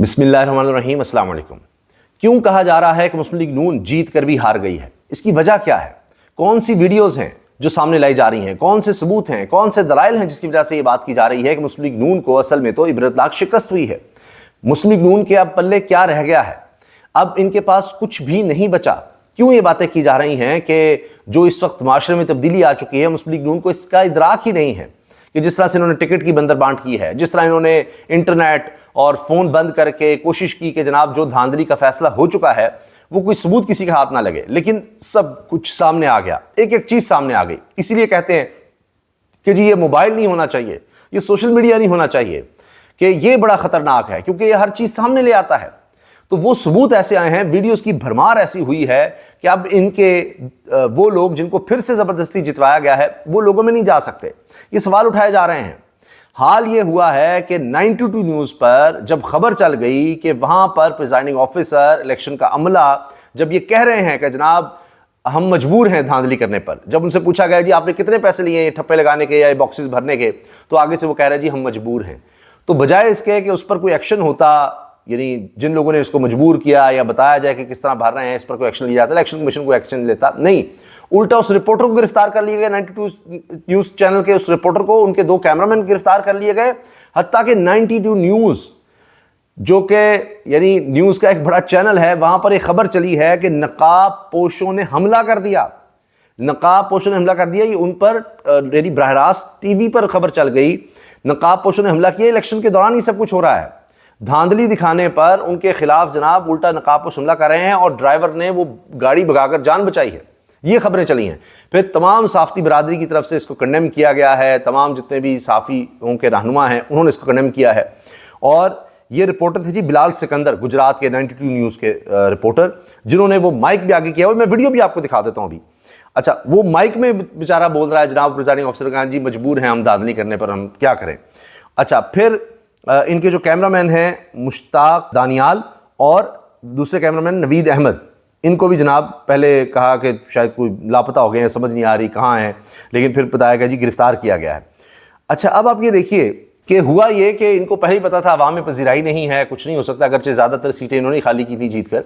बिस्मिल्लाहिर्रहमानिर्रहीम, अस्सलाम वालेकुम। क्यों कहा जा रहा है कि मुस्लिम लीग नून जीत कर भी हार गई है? इसकी वजह क्या है? कौन सी वीडियोस हैं जो सामने लाई जा रही हैं? कौन से सबूत हैं, कौन से दलाइल हैं जिसकी वजह से ये बात की जा रही है कि मुस्लिम लीग नून को असल में तो इबरतनाक शिकस्त हुई है? मुस्लिम लीग नून के अब पल्ले क्या रह गया है? अब इनके पास कुछ भी नहीं बचा। क्यों ये बातें की जा रही हैं कि जो इस वक्त माशरे में तब्दीली आ चुकी है, मुस्लिम लीग नून को इसका इदराक ही नहीं है कि जिस तरह से इन्होंने टिकट की बंदर बांट की है, जिस तरह इन्होंने इंटरनेट और फ़ोन बंद करके कोशिश की कि जनाब जो धांधली का फैसला हो चुका है वो कोई सबूत किसी के हाथ ना लगे, लेकिन सब कुछ सामने आ गया, एक एक चीज़ सामने आ गई। इसीलिए कहते हैं कि जी ये मोबाइल नहीं होना चाहिए, ये सोशल मीडिया नहीं होना चाहिए, कि ये बड़ा ख़तरनाक है क्योंकि ये हर चीज़ सामने ले आता है। तो वो सबूत ऐसे आए हैं, वीडियोस की भरमार ऐसी हुई है कि अब इनके वो लोग जिनको फिर से ज़बरदस्ती जितवाया गया है वो लोगों में नहीं जा सकते। ये सवाल उठाए जा रहे हैं। हाल ये हुआ है कि 92 न्यूज़ पर जब खबर चल गई कि वहाँ पर प्रिजाइडिंग ऑफिसर इलेक्शन का अमला जब ये कह रहे हैं कि जनाब हम मजबूर हैं धांधली करने पर, जब उनसे पूछा गया जी आपने कितने पैसे लिए ठप्पे लगाने के या बॉक्सेस भरने के, तो आगे से वो कह रहे हैं जी हम मजबूर हैं। तो बजाय इसके कि उस पर कोई एक्शन होता, यानी जिन लोगों ने इसको मजबूर किया या बताया जाए कि किस तरह भर रहे हैं, इस पर कोई एक्शन लिया जाता, इलेक्शन कमीशन को एक्शन लेता नहीं, उल्टा उस रिपोर्टर को गिरफ्तार कर लिया गया। 92 न्यूज़ चैनल के उस रिपोर्टर को, उनके 2 कैमरामैन गिरफ्तार कर लिए गए। हत्ता कि 92 न्यूज़ जो कि यानी न्यूज़ का एक बड़ा चैनल है, वहां पर एक खबर चली है कि नकाब पोशों ने हमला कर दिया। नकाब पोशों ने हमला कर दिया, ये उन पर यानी बराह रास्त टीवी पर खबर चल गई। नकाब पोशों ने हमला किया, इलेक्शन के दौरान ही सब कुछ हो रहा है। धांधली दिखाने पर उनके खिलाफ जनाब उल्टा नकाबपोश हमला कर रहे हैं और ड्राइवर ने वो गाड़ी भगाकर जान बचाई है। ये खबरें चली हैं। फिर तमाम साफ़ी बरादरी की तरफ से इसको कंडेम किया गया है, तमाम जितने भी साफ़ियों के रहनुमा हैं उन्होंने इसको कंडेम किया है। और ये रिपोर्टर थे जी बिलाल सिकंदर, गुजरात के 92 न्यूज़ के रिपोर्टर, जिन्होंने वो माइक भी आगे किया हुआ। मैं वीडियो भी आपको दिखा देता हूँ अभी। अच्छा, वो माइक में बेचारा बोल रहा है जनाब प्रिजाइडिंग ऑफिसर कहा जी मजबूर हैं हम धांधली करने पर, हम क्या करें। अच्छा, फिर इनके जो कैमरामैन हैं मुश्ताक दानियाल और दूसरे कैमरामैन नवीद अहमद, इनको भी जनाब पहले कहा कि शायद कोई लापता हो गए हैं, समझ नहीं आ रही कहाँ हैं, लेकिन फिर बताया गया जी गिरफ्तार किया गया है। अच्छा, अब आप ये देखिए कि हुआ ये कि इनको पहले ही पता था अवाम में पजीराई नहीं है, कुछ नहीं हो सकता, अगरचे ज़्यादातर सीटें इन्होंने खाली की थी जीत कर,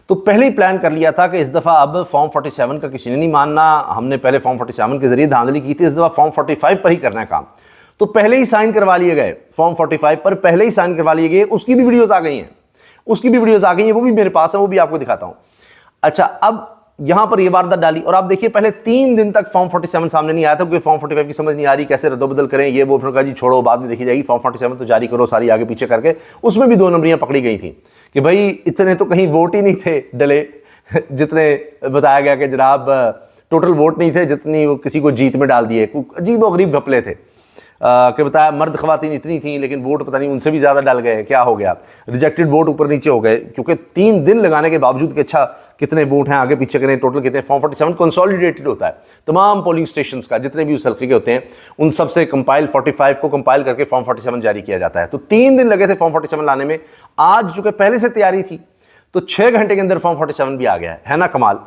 तो पहले ही प्लान कर लिया था कि इस दफ़ा अब फॉर्म 47 का किसी ने नहीं मानना। हमने पहले फॉर्म 47 के ज़रिए धांधली की थी, इस दफ़ा फॉर्म 45 पर ही करना है काम। तो पहले ही साइन करवा लिए गए, फॉर्म 45 पर पहले ही साइन करवा लिए गए। उसकी भी वीडियोस आ गई हैं, वो भी मेरे पास है, वो भी आपको दिखाता हूं। अच्छा, अब यहां पर ये वारदात डाली और आप देखिए पहले 3 दिन तक फॉर्म 47 सामने नहीं आया था क्योंकि फॉर्म 45 की समझ नहीं आ रही, कैसे रद्दोबदल करें, ये वो। फिर कहा जी छोड़ो बाद में देखी जाएगी, फॉर्म 47 तो जारी करो सारी आगे पीछे करके। उसमें भी 2 नंबरियां पकड़ी गई थी कि भाई इतने तो कहीं वोट ही नहीं थे डले जितने बताया गया कि जनाब टोटल वोट नहीं थे जितनी वो किसी को जीत में डाल दिए। अजीब व गरीब घपले थे कि बताया मर्द ख़वातीन इतनी थी लेकिन वोट पता नहीं उनसे भी ज़्यादा डाल गए, क्या हो गया, रिजेक्टेड वोट ऊपर नीचे हो गए क्योंकि 3 दिन लगाने के बावजूद कि अच्छा कितने वोट हैं आगे पीछे करें, टोटल कितने। फॉर्म 47 कंसोलिडेटेड होता है तमाम पोलिंग स्टेशंस का, जितने भी उस हल्के के होते हैं उन सब से कंपाइल 45 को कंपाइल करके फॉर्म 47 जारी किया जाता है। तो 3 दिन लगे थे फॉर्म 47 लाने में। आज चूँकि पहले से तैयारी थी तो 6 घंटे के अंदर फॉर्म 47 भी आ गया है ना कमाल।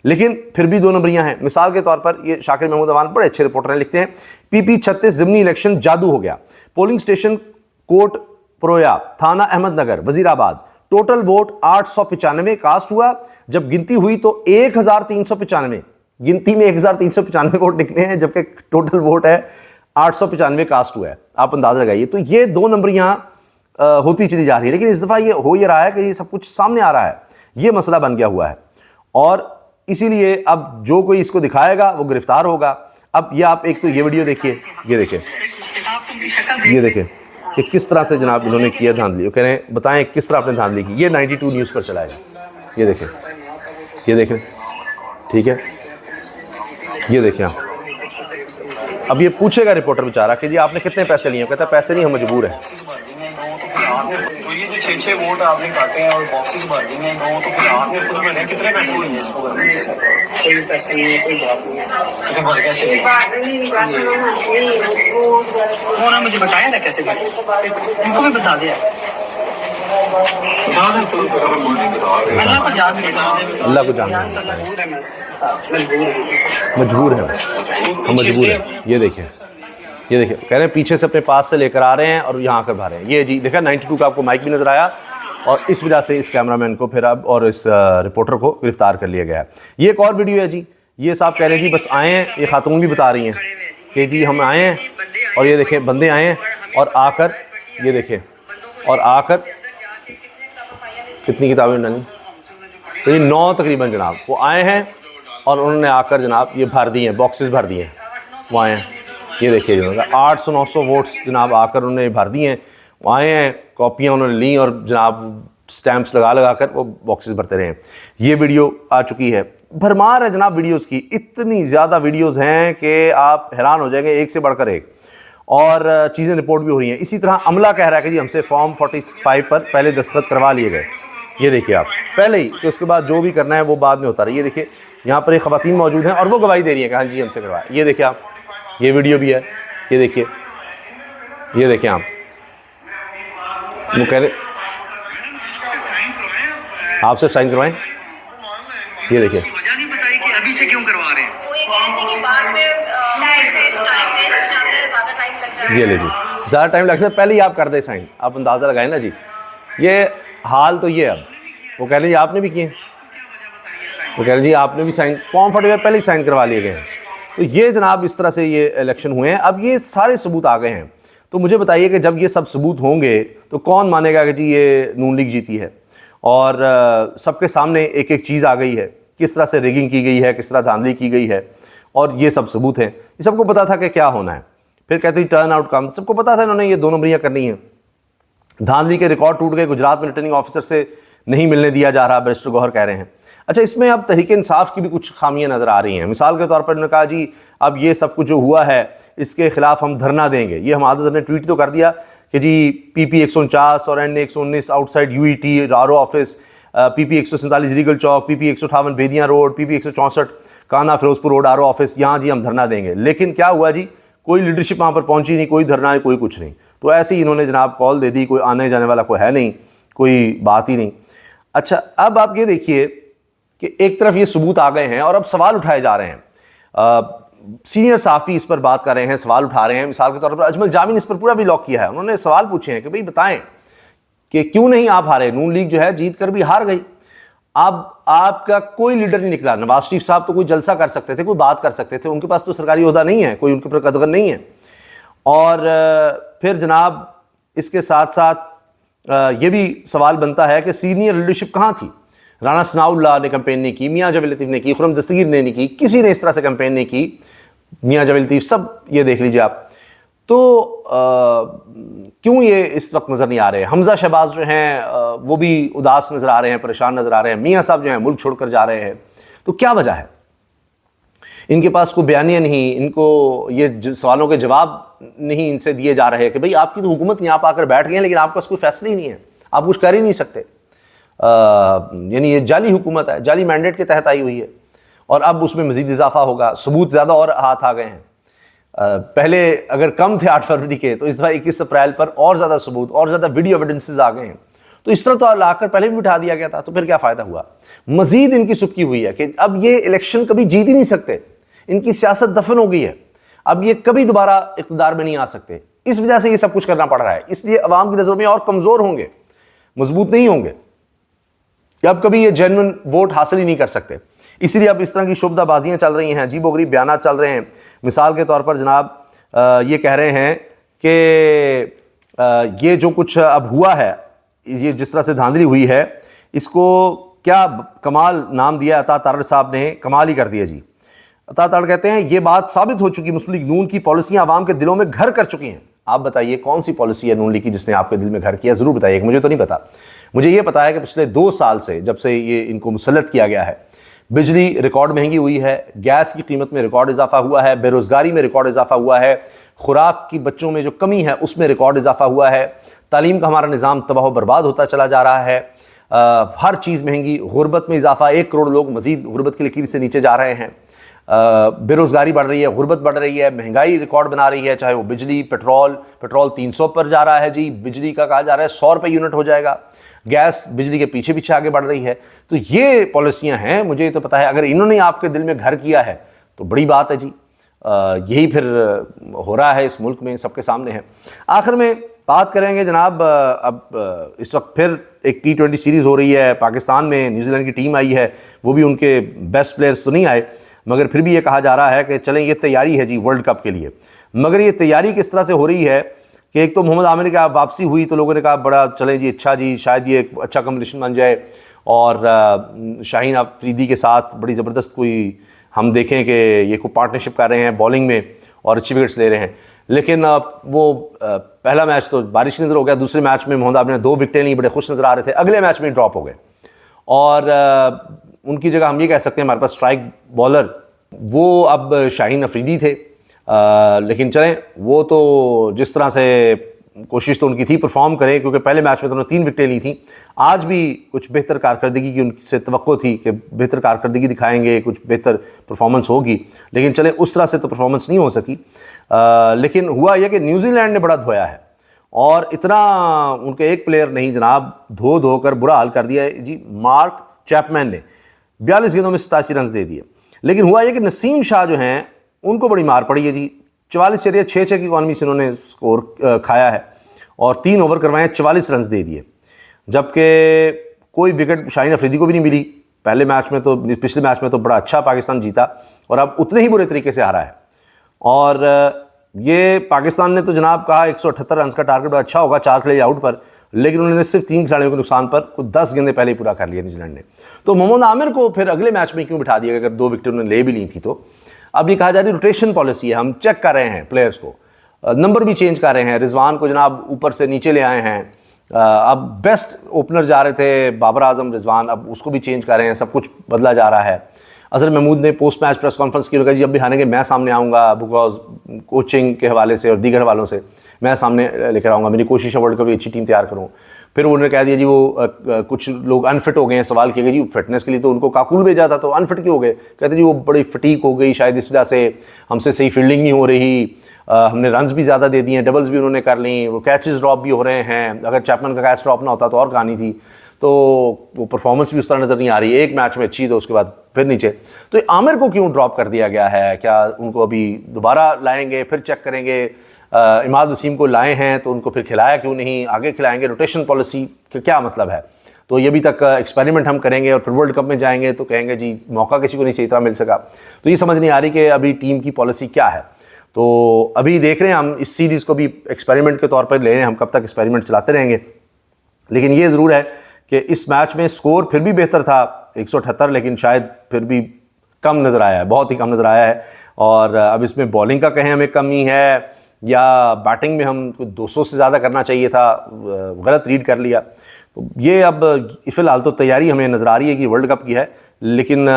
लेकिन फिर भी 2 नंबरियां हैं। मिसाल के तौर पर ये शाकिर महमूद अवान बड़े अच्छे रिपोर्टर हैं, लिखते हैं PP 36 ज़िमनी इलेक्शन जादू हो गया। पोलिंग स्टेशन कोट प्रोया, थाना Ahmednagar, Wazirabad, total vote 895 cast हुआ। जब गिनती हुई तो 1395, गिनती में 1395 वोट निकले हैं जबकि टोटल वोट है 895 कास्ट हुआ है। आप अंदाजा लगाइए। तो ये 2 नंबरियां होती चली जा रही है। लेकिन इस दफ़ा ये हो ये रहा है कि ये सब कुछ सामने आ रहा है, ये मसला बन गया हुआ है और इसीलिए अब जो कोई इसको दिखाएगा वो गिरफ्तार होगा। अब ये आप एक तो ये वीडियो देखिए, ये देखिए कि किस तरह से जनाब इन्होंने किया धांधली। वो कह रहे हैं बताएं किस तरह आपने धांधली की। ये 92 न्यूज़ पर चलाएगा, ये देखें, ठीक है, ये देखें आप। अब ये पूछेगा रिपोर्टर बेचारा कि जी आपने कितने पैसे लिए, कहता है पैसे नहीं हम मजबूर हैं। तो ये जो 6 वोट आपने काटे हैं और बॉक्सेस भर दिए हैं 9, तो फिर आपने खुद भरे कितने पैसे लिए इसको भरने के? कोई पैसे नहीं है, कोई बात नहीं है। तो भर कैसे लिए? उन्होंने मुझे बताया ना कैसे भरे, इनको भी बता दिया। अल्लाह को जान मजबूर है, हम मजबूर हैं। ये देखिए कह रहे हैं पीछे से अपने पास से लेकर आ रहे हैं और यहाँ आकर भर रहे हैं। ये जी देखा 92 का आपको माइक भी नजर आया और इस वजह से इस कैमरामैन को फिर अब और इस रिपोर्टर को गिरफ्तार कर लिया गया है। ये एक और वीडियो है जी, ये साहब कह रहे हैं जी बस आए हैं, ये खातून भी बता रही हैं कि जी हम आए हैं और ये देखें बंदे आए हैं और आकर ये देखें और आकर कितनी किताबें डाली, तो ये 9 तकरीबन जनाब, वो आए हैं और उन्होंने आकर जनाब ये भर दिए हैं, बॉक्सेस भर दिए हैं, वो आए हैं, ये देखिए जनाब 800-900 वोट्स जनाब आकर उन्होंने भर दिए हैं, वो आए हैं, कॉपियाँ उन्होंने ली और जनाब स्टैम्प्स लगा कर वो बॉक्सेस भरते रहे हैं। ये वीडियो आ चुकी है, भरमार है जनाब वीडियोस की, इतनी ज़्यादा वीडियोस हैं कि आप हैरान हो जाएंगे, एक से बढ़कर एक, और चीज़ें रिपोर्ट भी हो रही हैं। इसी तरह अमला कह रहा है कि जी हमसे फॉर्म 45 पर पहले दस्तखत करवा लिए गए, ये देखिए आप पहले ही, कि उसके बाद जो भी करना है वो बाद में होता रहा। ये देखिए यहाँ पर एक ख़वातीन मौजूद हैं और वो गवाही दे रही है कि हाँ जी हमसे करवाया। ये देखिए आप, ये वीडियो भी है, ये देखिए, ये देखिए आप, वो कह रहे आपसे साइन करवाएं, ये देखिए वजह नहीं बताई कि अभी से क्यों करवा रहे हैं। वो ये कह रहे थे कि बाद में टाइम वेस्ट हो जाता है, ज़्यादा टाइम लग जाता है। ये लीजिए, ज़्यादा टाइम लगता है, पहले ही आप कर दें साइन, आप अंदाज़ा लगाएं ना जी। ये हाल तो ये, अब वो कह रहे जी आपने भी किए, वो कह रहे जी आपने भी साइन, फॉर्म 45 पहले ही साइन करवा लिए गए हैं। तो ये जनाब इस तरह से ये इलेक्शन हुए हैं। अब ये सारे सबूत आ गए हैं, तो मुझे बताइए कि जब ये सब सबूत होंगे तो कौन मानेगा कि जी ये नून लीग जीती है। और सबके सामने एक एक चीज़ आ गई है, किस तरह से रिगिंग की गई है, किस तरह धांधली की गई है, और ये सब सबूत हैं। ये सबको पता था कि क्या होना है, फिर कहते हैं टर्न आउट कम, सबको पता था इन्होंने ये 2 नंबरियाँ करनी है। धांधली के रिकॉर्ड टूट गए, गुजरात में रिटर्निंग ऑफिसर से नहीं मिलने दिया जा रहा, बैरिस्टर गौहर कह रहे हैं। अच्छा, इसमें अब तहरीक इंसाफ की भी कुछ खामियां नज़र आ रही हैं। मिसाल के तौर पर उन्होंने कहा जी अब ये सब कुछ जो हुआ है इसके खिलाफ हम धरना देंगे। ये हमाद अजहर ने ट्वीट तो कर दिया कि जी PP 149 और NA 119 outside UET RO office, PP 147 Regal chowk, PP 158 Bedian road, PP 164 काना फिरोजपुर रोड RO ऑफिस, यहाँ जी हम धरना देंगे। लेकिन क्या हुआ जी, कोई लीडरशिप वहाँ पर पहुँची नहीं, कोई धरना नहीं, कोई कुछ नहीं। तो ऐसे ही इन्होंने जनाब कॉल दे दी, कोई आने जाने वाला कोई है नहीं, कोई बात ही नहीं। अच्छा, अब आप ये देखिए कि एक तरफ ये सबूत आ गए हैं और अब सवाल उठाए जा रहे हैं। सीनियर साफ़ी इस पर बात कर रहे हैं, सवाल उठा रहे हैं। मिसाल के तौर पर अजमल जामी ने इस पर पूरा भी लॉक किया है। उन्होंने सवाल पूछे हैं कि भाई बताएं कि क्यों नहीं आप हारे, नून लीग जो है जीत कर भी हार गई, अब आपका कोई लीडर नहीं निकला। नवाज शरीफ साहब तो कोई जलसा कर सकते थे, कोई बात कर सकते थे, उनके पास तो सरकारी ओहदा नहीं है, कोई उनके ऊपर कदगन नहीं है। और फिर जनाब इसके साथ साथ ये भी सवाल बनता है कि सीनियर लीडरशिप कहाँ थी। राना सनाउल्लाह ने कैंपेन नहीं की, मियाँ जावेद लतीफ़ ने की, खुर्रम दस्तगीर ने नहीं की, किसी ने इस तरह से कैंपेन नहीं की। मियाँ जावेद लतीफ़ सब ये देख लीजिए आप। तो क्यों ये इस वक्त नज़र नहीं आ रहे। हमजा शहबाज जो हैं वो भी उदास नज़र आ रहे हैं, परेशान नज़र आ रहे हैं। मियाँ साहब जो हैं मुल्क छोड़कर जा रहे हैं। तो क्या वजह है, इनके पास कोई बयानिया नहीं, इनको ये सवालों के जवाब नहीं इनसे दिए जा रहे कि भाई आपकी तो हुकूमत यहाँ पर आकर बैठ गए हैं लेकिन आपके पास कोई फैसला ही नहीं है, आप कुछ कर ही नहीं सकते। यानी ये जाली हुकूमत है, जाली मैंडेट के तहत आई हुई है और अब उसमें मज़ीद इजाफा होगा। सबूत ज़्यादा और हाथ आ गए हैं। पहले अगर कम थे 8 फरवरी के, तो इस दफ़ा 21 अप्रैल पर और ज़्यादा सबूत और ज़्यादा वीडियो एविडेंसेस आ गए हैं। तो इस तरह तो लाकर पहले भी बिठा दिया गया था, तो फिर क्या फ़ायदा हुआ। मज़ीद इनकी सुबकी हुई है कि अब ये इलेक्शन कभी जीत ही नहीं सकते, इनकी सियासत दफन हो गई है, अब ये कभी दोबारा इक़्तिदार में नहीं आ सकते। इस वजह से ये सब कुछ करना पड़ रहा है, इसलिए अवाम की नज़रों में और कमज़ोर होंगे, मजबूत नहीं होंगे, अब कभी ये जेन्युइन वोट हासिल ही नहीं कर सकते। इसीलिए अब इस तरह की शुबदाबाजियाँ चल रही हैं, अजीबोगरीब बयानात चल रहे हैं। मिसाल के तौर पर जनाब ये कह रहे हैं कि ये जो कुछ अब हुआ है, ये जिस तरह से धांधली हुई है, इसको क्या कमाल नाम दिया अता तारड़ साहब ने, कमाल ही कर दिया जी। अता तारड़ कहते हैं ये बात साबित हो चुकी, मुस्लिम लीग नून की पॉलिसियाँ आवाम के दिलों में घर कर चुकी हैं। आप बताइए कौन सी पॉलिसी है नून लीग की जिसने आपके दिल में घर किया, ज़रूर बताइए। मुझे तो नहीं पता। मुझे ये पता है कि पिछले 2 साल से जब से ये इनको मुसल्लत किया गया है, बिजली रिकॉर्ड महंगी हुई है, गैस की कीमत में रिकॉर्ड इजाफा हुआ है, बेरोज़गारी में रिकॉर्ड इजाफा हुआ है, खुराक की बच्चों में जो कमी है उसमें रिकॉर्ड इजाफा हुआ है, तालीम का हमारा निज़ाम तबाह बर्बाद होता चला जा रहा है, हर चीज़ महंगी, गुर्बत में इजाफा, 1 करोड़ लोग मज़ीद गुर्बत की लकीर से नीचे जा रहे हैं, बेरोज़गारी बढ़ रही है, गुर्बत बढ़ रही है, महंगाई रिकॉर्ड बना रही है, चाहे वो बिजली, पेट्रोल 300 पर जा रहा है जी, बिजली का कहा जा रहा है 100 रुपये यूनिट हो जाएगा, गैस बिजली के पीछे पीछे आगे बढ़ रही है। तो ये पॉलिसियां हैं, मुझे तो पता है। अगर इन्होंने आपके दिल में घर किया है तो बड़ी बात है जी। यही फिर हो रहा है इस मुल्क में, सबके सामने है। आखिर में बात करेंगे जनाब, अब इस वक्त फिर एक T20 सीरीज़ हो रही है पाकिस्तान में, न्यूजीलैंड की टीम आई है, वो भी उनके बेस्ट प्लेयर्स तो नहीं आए, मगर फिर भी ये कहा जा रहा है कि चलें ये तैयारी है जी वर्ल्ड कप के लिए। मगर ये तैयारी किस तरह से हो रही है कि एक तो मोहम्मद आमिर की वापसी हुई तो लोगों ने कहा बड़ा चलें जी, अच्छा जी, शायद ये एक अच्छा कॉम्बिनेशन बन जाए और शाहीन अफरीदी के साथ बड़ी ज़बरदस्त कोई हम देखें कि ये कोई पार्टनरशिप कर रहे हैं बॉलिंग में और अच्छी विकेट्स ले रहे हैं। लेकिन वो पहला मैच तो बारिश नज़र हो गया, दूसरे मैच में मोहम्मद आमिर ने 2 विकेटें ली, बड़े खुश नज़र आ रहे थे, अगले मैच में ड्रॉप हो गए और उनकी जगह हम ये कह सकते हैं हमारे पास स्ट्राइक बॉलर वो अब शाहीन अफरीदी थे। लेकिन चलें, वो तो जिस तरह से कोशिश तो उनकी थी परफॉर्म करें, क्योंकि पहले मैच में तो उन्होंने 3 विकेटें ली थी। आज भी कुछ बेहतर कारकर्दगी की उनसे तवक्को थी कि बेहतर कारकर्दगी दिखाएंगे, कुछ बेहतर परफॉर्मेंस होगी, लेकिन चलें उस तरह से तो परफॉर्मेंस नहीं हो सकी। लेकिन हुआ यह कि न्यूजीलैंड ने बड़ा धोया है और इतना उनके एक प्लेयर नहीं जनाब, धो कर बुरा हाल कर दिया है जी। मार्क चैपमैन ने 42 गेंदों में 87 रन दे दिए। लेकिन हुआ यह कि नसीम शाह जो हैं उनको बड़ी मार पड़ी है जी। 44.66 की इकॉनमी से उन्होंने स्कोर खाया है और 3 ओवर करवाए, 44 रन दे दिए, जबकि कोई विकेट शाहीन अफरीदी को भी नहीं मिली। पहले मैच में तो, पिछले मैच में तो बड़ा अच्छा पाकिस्तान जीता और अब उतने ही बुरे तरीके से हारा है। और ये पाकिस्तान ने तो जनाब कहा 178 रन का टारगेट बड़ा अच्छा होगा 4 खिलाड़ी आउट पर, लेकिन उन्होंने सिर्फ 3 खिलाड़ियों के नुकसान पर कुछ 10 गेंदें पहले ही पूरा कर लिया न्यूजीलैंड ने। तो मोहम्मद आमिर को फिर अगले मैच में क्यों बिठा दिया, अगर 2 विकेट उन्होंने ले भी ली थी तो। अब ये कहा जा रही रोटेशन पॉलिसी है, हम चेक कर रहे हैं प्लेयर्स को, नंबर भी चेंज कर रहे हैं। रिजवान को जनाब ऊपर से नीचे ले आए हैं, अब बेस्ट ओपनर जा रहे थे बाबर आजम रिजवान, अब उसको भी चेंज कर रहे हैं, सब कुछ बदला जा रहा है। अजहर महमूद ने पोस्ट मैच प्रेस कॉन्फ्रेंस की, जी अब भी हारेंगे मैं सामने आऊँगा, बिकॉज कोचिंग के हवाले से और दीगर हवालों से मैं सामने लेकर आऊँगा, मेरी कोशिश है वर्ल्ड कप की अच्छी टीम तैयार करूँ। फिर उन्होंने कह दिया जी वो कुछ लोग अनफिट हो गए हैं, सवाल किया गया जी फिटनेस के लिए तो उनको काकुल भेजा था तो अनफिट क्यों हो गए, कहते जी वो बड़ी फटीक हो गई शायद, इस वजह से हमसे सही फील्डिंग नहीं हो रही, हमने रन्स भी ज़्यादा दे दिए हैं, डबल्स भी उन्होंने कर ली, वो कैचेस ड्रॉप भी हो रहे हैं, अगर चैपमैन का कैच ड्रॉप ना होता तो और कहानी थी। तो वो परफॉर्मेंस भी उस तरह नज़र नहीं आ रही, एक मैच में अच्छी तो उसके बाद फिर नीचे। तो आमिर को क्यों ड्रॉप कर दिया गया है, क्या उनको अभी दोबारा लाएंगे, फिर चेक करेंगे? इमाद वसीम को लाए हैं तो उनको फिर खिलाया क्यों नहीं, आगे खिलाएंगे? रोटेशन पॉलिसी का क्या मतलब है? तो ये अभी तक एक्सपेरिमेंट हम करेंगे और फिर वर्ल्ड कप में जाएंगे तो कहेंगे जी मौका किसी को नहीं सही तरह मिल सका। तो ये समझ नहीं आ रही कि अभी टीम की पॉलिसी क्या है। तो अभी देख रहे हैं हम इस सीरीज़ को भी एक्सपेरिमेंट के तौर पर ले रहे हैं, हम कब तक एक्सपेरिमेंट चलाते रहेंगे। लेकिन ये ज़रूर है कि इस मैच में स्कोर फिर भी बेहतर था 178, लेकिन शायद फिर भी कम नज़र आया है, बहुत ही कम नज़र आया है। और अब इसमें बॉलिंग का कहें हमें कमी है या बैटिंग में हम कुछ 200 से ज़्यादा करना चाहिए था, गलत रीड कर लिया। तो ये अब फ़िलहाल तो तैयारी हमें नज़र आ रही है कि वर्ल्ड कप की है, लेकिन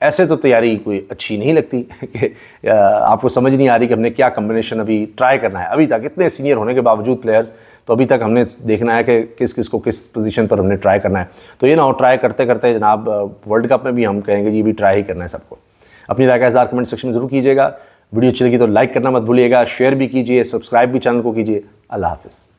ऐसे तो तैयारी कोई अच्छी नहीं लगती कि आपको समझ नहीं आ रही कि हमने क्या कम्बिनेशन अभी ट्राई करना है। अभी तक इतने सीनियर होने के बावजूद प्लेयर्स, तो अभी तक हमने देखना है कि किस किस को किस पोजीशन पर हमने ट्राई करना है। तो ये ना हो ट्राई करते करते जनाब वर्ल्ड कप में भी हम कहेंगे जी भी ट्राई ही करना है सबको। अपनी राय का इज़हार कमेंट सेक्शन में ज़रूर कीजिएगा। वीडियो अच्छी लगी तो लाइक करना मत भूलिएगा, शेयर भी कीजिए, सब्सक्राइब भी चैनल को कीजिए। अल्लाह हाफ़िज़।